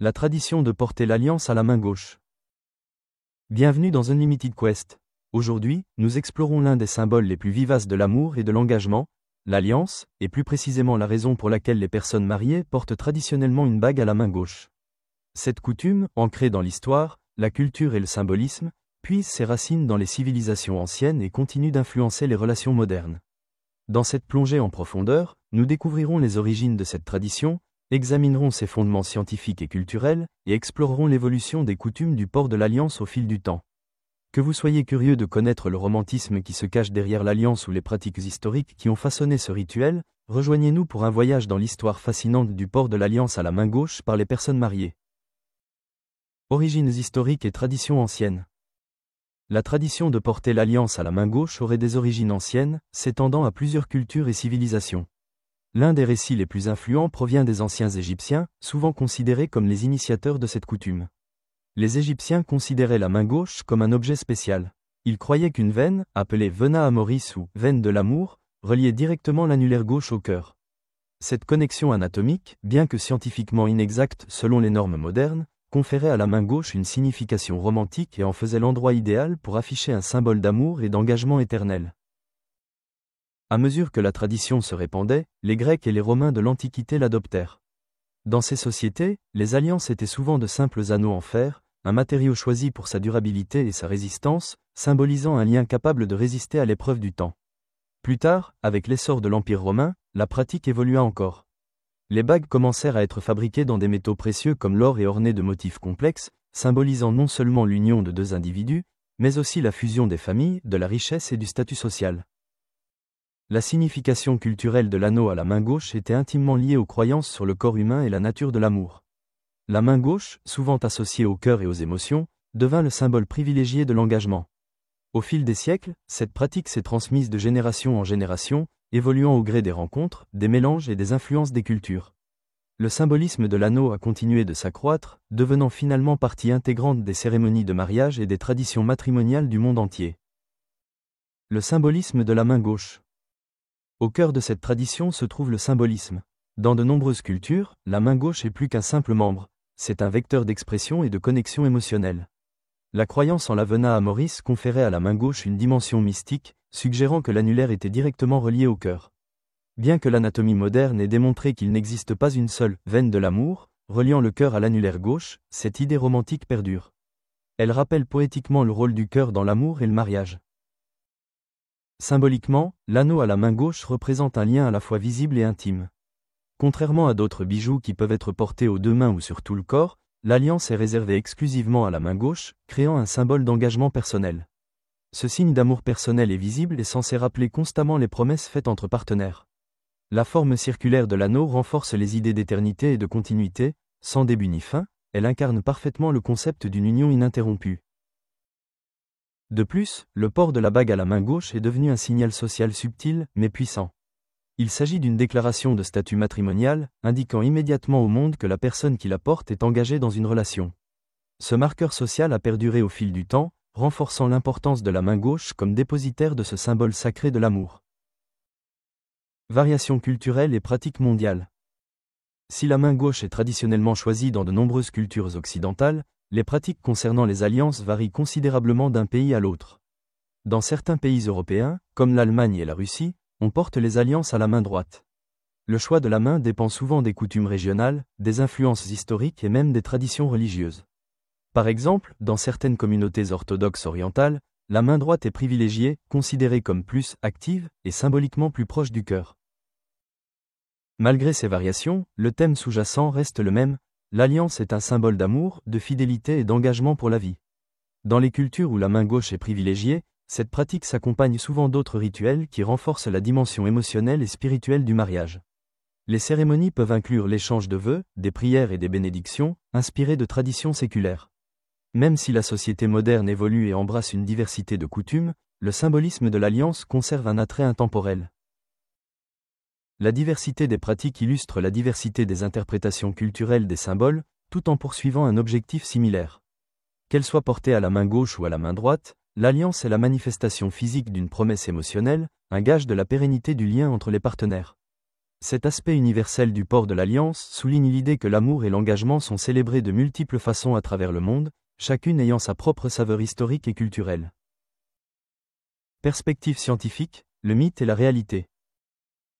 La tradition de porter l'alliance à la main gauche. Bienvenue dans Unlimited Quest. Aujourd'hui, nous explorons l'un des symboles les plus vivaces de l'amour et de l'engagement, l'alliance, et plus précisément la raison pour laquelle les personnes mariées portent traditionnellement une bague à la main gauche. Cette coutume, ancrée dans l'histoire, la culture et le symbolisme, puise ses racines dans les civilisations anciennes et continue d'influencer les relations modernes. Dans cette plongée en profondeur, nous découvrirons les origines de cette tradition, examinerons ses fondements scientifiques et culturels, et explorerons l'évolution des coutumes du port de l'alliance au fil du temps. Que vous soyez curieux de connaître le romantisme qui se cache derrière l'alliance ou les pratiques historiques qui ont façonné ce rituel, rejoignez-nous pour un voyage dans l'histoire fascinante du port de l'alliance à la main gauche par les personnes mariées. Origines historiques et traditions anciennes. La tradition de porter l'alliance à la main gauche aurait des origines anciennes, s'étendant à plusieurs cultures et civilisations. L'un des récits les plus influents provient des anciens Égyptiens, souvent considérés comme les initiateurs de cette coutume. Les Égyptiens considéraient la main gauche comme un objet spécial. Ils croyaient qu'une veine, appelée vena amoris ou veine de l'amour, reliait directement l'annulaire gauche au cœur. Cette connexion anatomique, bien que scientifiquement inexacte selon les normes modernes, conférait à la main gauche une signification romantique et en faisait l'endroit idéal pour afficher un symbole d'amour et d'engagement éternel. À mesure que la tradition se répandait, les Grecs et les Romains de l'Antiquité l'adoptèrent. Dans ces sociétés, les alliances étaient souvent de simples anneaux en fer, un matériau choisi pour sa durabilité et sa résistance, symbolisant un lien capable de résister à l'épreuve du temps. Plus tard, avec l'essor de l'Empire romain, la pratique évolua encore. Les bagues commencèrent à être fabriquées dans des métaux précieux comme l'or et ornées de motifs complexes, symbolisant non seulement l'union de deux individus, mais aussi la fusion des familles, de la richesse et du statut social. La signification culturelle de l'anneau à la main gauche était intimement liée aux croyances sur le corps humain et la nature de l'amour. La main gauche, souvent associée au cœur et aux émotions, devint le symbole privilégié de l'engagement. Au fil des siècles, cette pratique s'est transmise de génération en génération, évoluant au gré des rencontres, des mélanges et des influences des cultures. Le symbolisme de l'anneau a continué de s'accroître, devenant finalement partie intégrante des cérémonies de mariage et des traditions matrimoniales du monde entier. Le symbolisme de la main gauche. Au cœur de cette tradition se trouve le symbolisme. Dans de nombreuses cultures, la main gauche est plus qu'un simple membre, c'est un vecteur d'expression et de connexion émotionnelle. La croyance en la vena amoris conférait à la main gauche une dimension mystique, suggérant que l'annulaire était directement relié au cœur. Bien que l'anatomie moderne ait démontré qu'il n'existe pas une seule veine de l'amour, reliant le cœur à l'annulaire gauche, cette idée romantique perdure. Elle rappelle poétiquement le rôle du cœur dans l'amour et le mariage. Symboliquement, l'anneau à la main gauche représente un lien à la fois visible et intime. Contrairement à d'autres bijoux qui peuvent être portés aux deux mains ou sur tout le corps, l'alliance est réservée exclusivement à la main gauche, créant un symbole d'engagement personnel. Ce signe d'amour personnel est visible et censé rappeler constamment les promesses faites entre partenaires. La forme circulaire de l'anneau renforce les idées d'éternité et de continuité, sans début ni fin, elle incarne parfaitement le concept d'une union ininterrompue. De plus, le port de la bague à la main gauche est devenu un signal social subtil, mais puissant. Il s'agit d'une déclaration de statut matrimonial, indiquant immédiatement au monde que la personne qui la porte est engagée dans une relation. Ce marqueur social a perduré au fil du temps, renforçant l'importance de la main gauche comme dépositaire de ce symbole sacré de l'amour. Variations culturelles et pratiques mondiales. Si la main gauche est traditionnellement choisie dans de nombreuses cultures occidentales, les pratiques concernant les alliances varient considérablement d'un pays à l'autre. Dans certains pays européens, comme l'Allemagne et la Russie, on porte les alliances à la main droite. Le choix de la main dépend souvent des coutumes régionales, des influences historiques et même des traditions religieuses. Par exemple, dans certaines communautés orthodoxes orientales, la main droite est privilégiée, considérée comme plus active et symboliquement plus proche du cœur. Malgré ces variations, le thème sous-jacent reste le même. L'alliance est un symbole d'amour, de fidélité et d'engagement pour la vie. Dans les cultures où la main gauche est privilégiée, cette pratique s'accompagne souvent d'autres rituels qui renforcent la dimension émotionnelle et spirituelle du mariage. Les cérémonies peuvent inclure l'échange de vœux, des prières et des bénédictions, inspirées de traditions séculaires. Même si la société moderne évolue et embrasse une diversité de coutumes, le symbolisme de l'alliance conserve un attrait intemporel. La diversité des pratiques illustre la diversité des interprétations culturelles des symboles, tout en poursuivant un objectif similaire. Qu'elle soit portée à la main gauche ou à la main droite, l'alliance est la manifestation physique d'une promesse émotionnelle, un gage de la pérennité du lien entre les partenaires. Cet aspect universel du port de l'alliance souligne l'idée que l'amour et l'engagement sont célébrés de multiples façons à travers le monde, chacune ayant sa propre saveur historique et culturelle. Perspective scientifique, le mythe et la réalité.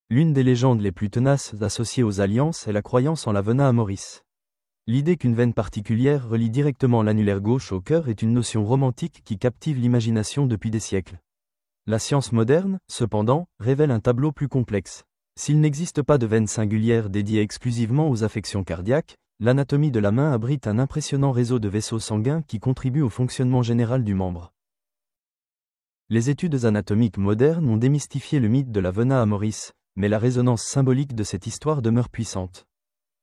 L'une des légendes les plus tenaces associées aux alliances est la croyance en la vena amoris. L'idée qu'une veine particulière relie directement l'annulaire gauche au cœur est une notion romantique qui captive l'imagination depuis des siècles. La science moderne, cependant, révèle un tableau plus complexe. S'il n'existe pas de veine singulière dédiée exclusivement aux affections cardiaques, l'anatomie de la main abrite un impressionnant réseau de vaisseaux sanguins qui contribuent au fonctionnement général du membre. Les études anatomiques modernes ont démystifié le mythe de la vena amoris, mais la résonance symbolique de cette histoire demeure puissante.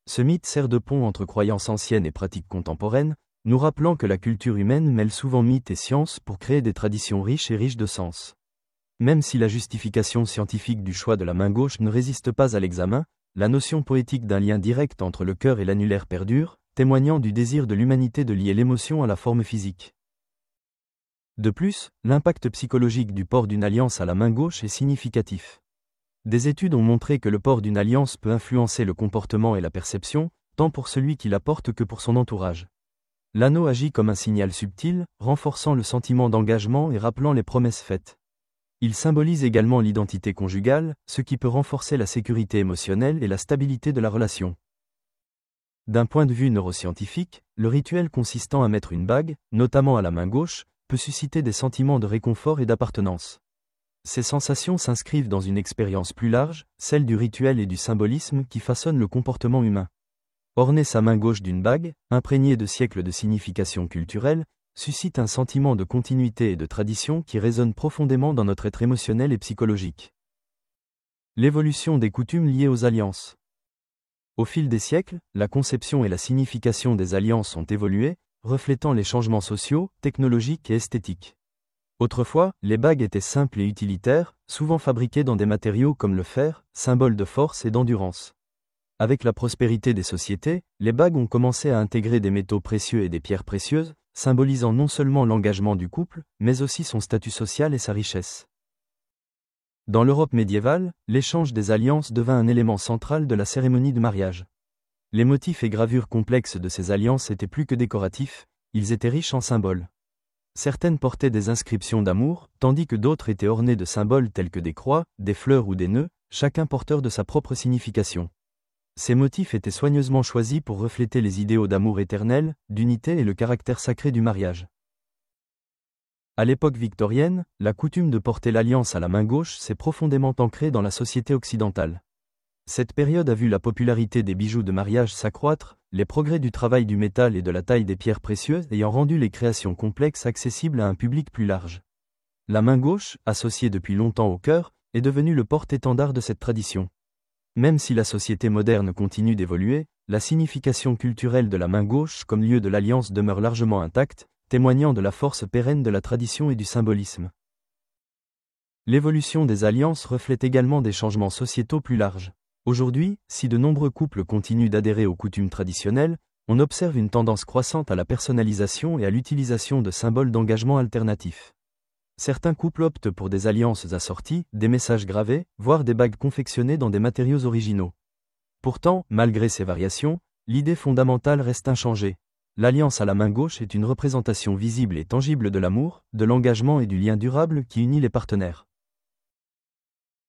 Ce mythe sert de pont entre croyances anciennes et pratiques contemporaines, nous rappelant que la culture humaine mêle souvent mythe et science pour créer des traditions riches et riches de sens. Même si la justification scientifique du choix de la main gauche ne résiste pas à l'examen, la notion poétique d'un lien direct entre le cœur et l'annulaire perdure, témoignant du désir de l'humanité de lier l'émotion à la forme physique. De plus, l'impact psychologique du port d'une alliance à la main gauche est significatif. Des études ont montré que le port d'une alliance peut influencer le comportement et la perception, tant pour celui qui la porte que pour son entourage. L'anneau agit comme un signal subtil, renforçant le sentiment d'engagement et rappelant les promesses faites. Il symbolise également l'identité conjugale, ce qui peut renforcer la sécurité émotionnelle et la stabilité de la relation. D'un point de vue neuroscientifique, le rituel consistant à mettre une bague, notamment à la main gauche, peut susciter des sentiments de réconfort et d'appartenance. Ces sensations s'inscrivent dans une expérience plus large, celle du rituel et du symbolisme qui façonne le comportement humain. Orner sa main gauche d'une bague, imprégnée de siècles de signification culturelle, suscite un sentiment de continuité et de tradition qui résonne profondément dans notre être émotionnel et psychologique. L'évolution des coutumes liées aux alliances. Au fil des siècles, la conception et la signification des alliances ont évolué, reflétant les changements sociaux, technologiques et esthétiques. Autrefois, les bagues étaient simples et utilitaires, souvent fabriquées dans des matériaux comme le fer, symbole de force et d'endurance. Avec la prospérité des sociétés, les bagues ont commencé à intégrer des métaux précieux et des pierres précieuses, symbolisant non seulement l'engagement du couple, mais aussi son statut social et sa richesse. Dans l'Europe médiévale, l'échange des alliances devint un élément central de la cérémonie de mariage. Les motifs et gravures complexes de ces alliances étaient plus que décoratifs, ils étaient riches en symboles. Certaines portaient des inscriptions d'amour, tandis que d'autres étaient ornées de symboles tels que des croix, des fleurs ou des nœuds, chacun porteur de sa propre signification. Ces motifs étaient soigneusement choisis pour refléter les idéaux d'amour éternel, d'unité et le caractère sacré du mariage. À l'époque victorienne, la coutume de porter l'alliance à la main gauche s'est profondément ancrée dans la société occidentale. Cette période a vu la popularité des bijoux de mariage s'accroître, les progrès du travail du métal et de la taille des pierres précieuses ayant rendu les créations complexes accessibles à un public plus large. La main gauche, associée depuis longtemps au cœur, est devenue le porte-étendard de cette tradition. Même si la société moderne continue d'évoluer, la signification culturelle de la main gauche comme lieu de l'alliance demeure largement intacte, témoignant de la force pérenne de la tradition et du symbolisme. L'évolution des alliances reflète également des changements sociétaux plus larges. Aujourd'hui, si de nombreux couples continuent d'adhérer aux coutumes traditionnelles, on observe une tendance croissante à la personnalisation et à l'utilisation de symboles d'engagement alternatifs. Certains couples optent pour des alliances assorties, des messages gravés, voire des bagues confectionnées dans des matériaux originaux. Pourtant, malgré ces variations, l'idée fondamentale reste inchangée. L'alliance à la main gauche est une représentation visible et tangible de l'amour, de l'engagement et du lien durable qui unit les partenaires.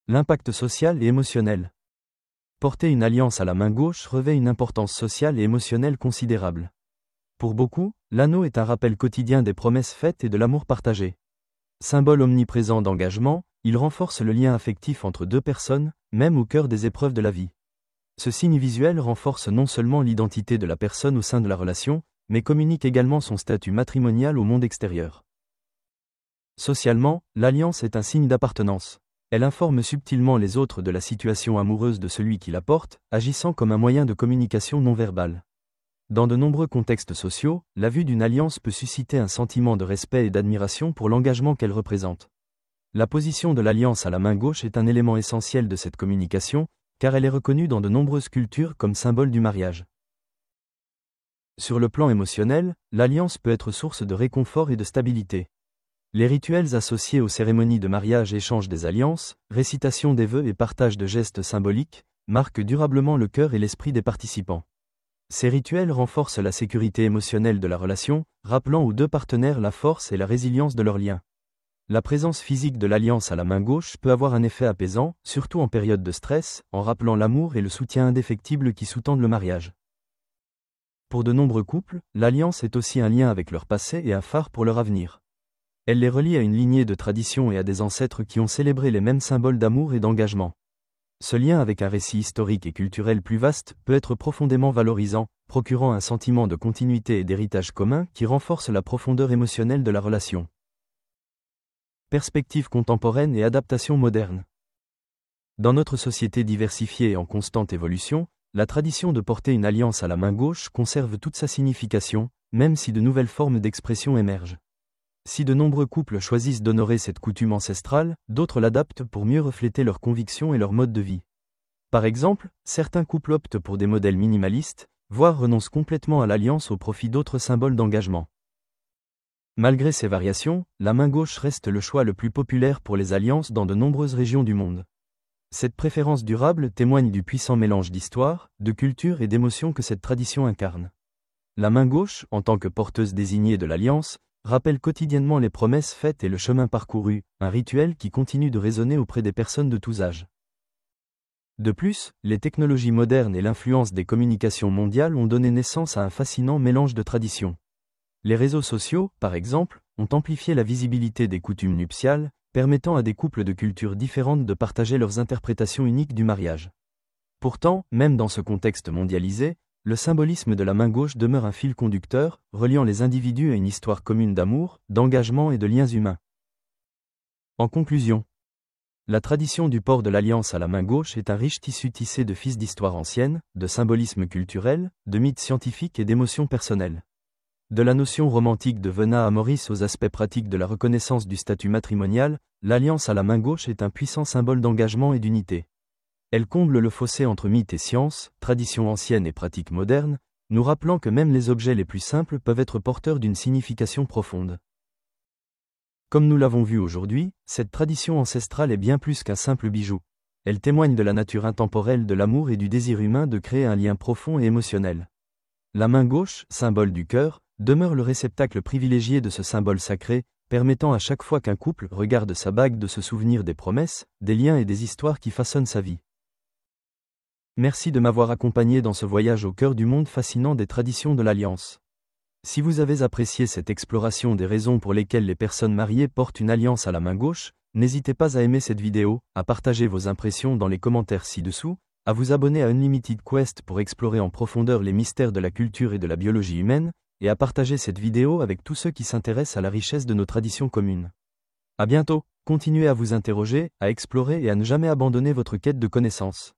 L'impact social et émotionnel. Porter une alliance à la main gauche revêt une importance sociale et émotionnelle considérable. Pour beaucoup, l'anneau est un rappel quotidien des promesses faites et de l'amour partagé. Symbole omniprésent d'engagement, il renforce le lien affectif entre deux personnes, même au cœur des épreuves de la vie. Ce signe visuel renforce non seulement l'identité de la personne au sein de la relation, mais communique également son statut matrimonial au monde extérieur. Socialement, l'alliance est un signe d'appartenance. Elle informe subtilement les autres de la situation amoureuse de celui qui la porte, agissant comme un moyen de communication non verbale. Dans de nombreux contextes sociaux, la vue d'une alliance peut susciter un sentiment de respect et d'admiration pour l'engagement qu'elle représente. La position de l'alliance à la main gauche est un élément essentiel de cette communication, car elle est reconnue dans de nombreuses cultures comme symbole du mariage. Sur le plan émotionnel, l'alliance peut être source de réconfort et de stabilité. Les rituels associés aux cérémonies de mariage, échange des alliances, récitation des vœux et partage de gestes symboliques, marquent durablement le cœur et l'esprit des participants. Ces rituels renforcent la sécurité émotionnelle de la relation, rappelant aux deux partenaires la force et la résilience de leurs liens. La présence physique de l'alliance à la main gauche peut avoir un effet apaisant, surtout en période de stress, en rappelant l'amour et le soutien indéfectible qui sous-tendent le mariage. Pour de nombreux couples, l'alliance est aussi un lien avec leur passé et un phare pour leur avenir. Elle les relie à une lignée de traditions et à des ancêtres qui ont célébré les mêmes symboles d'amour et d'engagement. Ce lien avec un récit historique et culturel plus vaste peut être profondément valorisant, procurant un sentiment de continuité et d'héritage commun qui renforce la profondeur émotionnelle de la relation. Perspective contemporaine et adaptation moderne. Dans notre société diversifiée et en constante évolution, la tradition de porter une alliance à la main gauche conserve toute sa signification, même si de nouvelles formes d'expression émergent. Si de nombreux couples choisissent d'honorer cette coutume ancestrale, d'autres l'adaptent pour mieux refléter leurs convictions et leur mode de vie. Par exemple, certains couples optent pour des modèles minimalistes, voire renoncent complètement à l'alliance au profit d'autres symboles d'engagement. Malgré ces variations, la main gauche reste le choix le plus populaire pour les alliances dans de nombreuses régions du monde. Cette préférence durable témoigne du puissant mélange d'histoire, de culture et d'émotions que cette tradition incarne. La main gauche, en tant que porteuse désignée de l'alliance, rappelle quotidiennement les promesses faites et le chemin parcouru, un rituel qui continue de résonner auprès des personnes de tous âges. De plus, les technologies modernes et l'influence des communications mondiales ont donné naissance à un fascinant mélange de traditions. Les réseaux sociaux, par exemple, ont amplifié la visibilité des coutumes nuptiales, permettant à des couples de cultures différentes de partager leurs interprétations uniques du mariage. Pourtant, même dans ce contexte mondialisé, le symbolisme de la main gauche demeure un fil conducteur, reliant les individus à une histoire commune d'amour, d'engagement et de liens humains. En conclusion, la tradition du port de l'alliance à la main gauche est un riche tissu tissé de fils d'histoire ancienne, de symbolisme culturel, de mythes scientifiques et d'émotions personnelles. De la notion romantique de Vena Amoris aux aspects pratiques de la reconnaissance du statut matrimonial, l'alliance à la main gauche est un puissant symbole d'engagement et d'unité. Elle comble le fossé entre mythe et science, tradition ancienne et pratique moderne, nous rappelant que même les objets les plus simples peuvent être porteurs d'une signification profonde. Comme nous l'avons vu aujourd'hui, cette tradition ancestrale est bien plus qu'un simple bijou. Elle témoigne de la nature intemporelle de l'amour et du désir humain de créer un lien profond et émotionnel. La main gauche, symbole du cœur, demeure le réceptacle privilégié de ce symbole sacré, permettant à chaque fois qu'un couple regarde sa bague de se souvenir des promesses, des liens et des histoires qui façonnent sa vie. Merci de m'avoir accompagné dans ce voyage au cœur du monde fascinant des traditions de l'Alliance. Si vous avez apprécié cette exploration des raisons pour lesquelles les personnes mariées portent une alliance à la main gauche, n'hésitez pas à aimer cette vidéo, à partager vos impressions dans les commentaires ci-dessous, à vous abonner à Unlimited Quest pour explorer en profondeur les mystères de la culture et de la biologie humaine, et à partager cette vidéo avec tous ceux qui s'intéressent à la richesse de nos traditions communes. À bientôt, continuez à vous interroger, à explorer et à ne jamais abandonner votre quête de connaissances.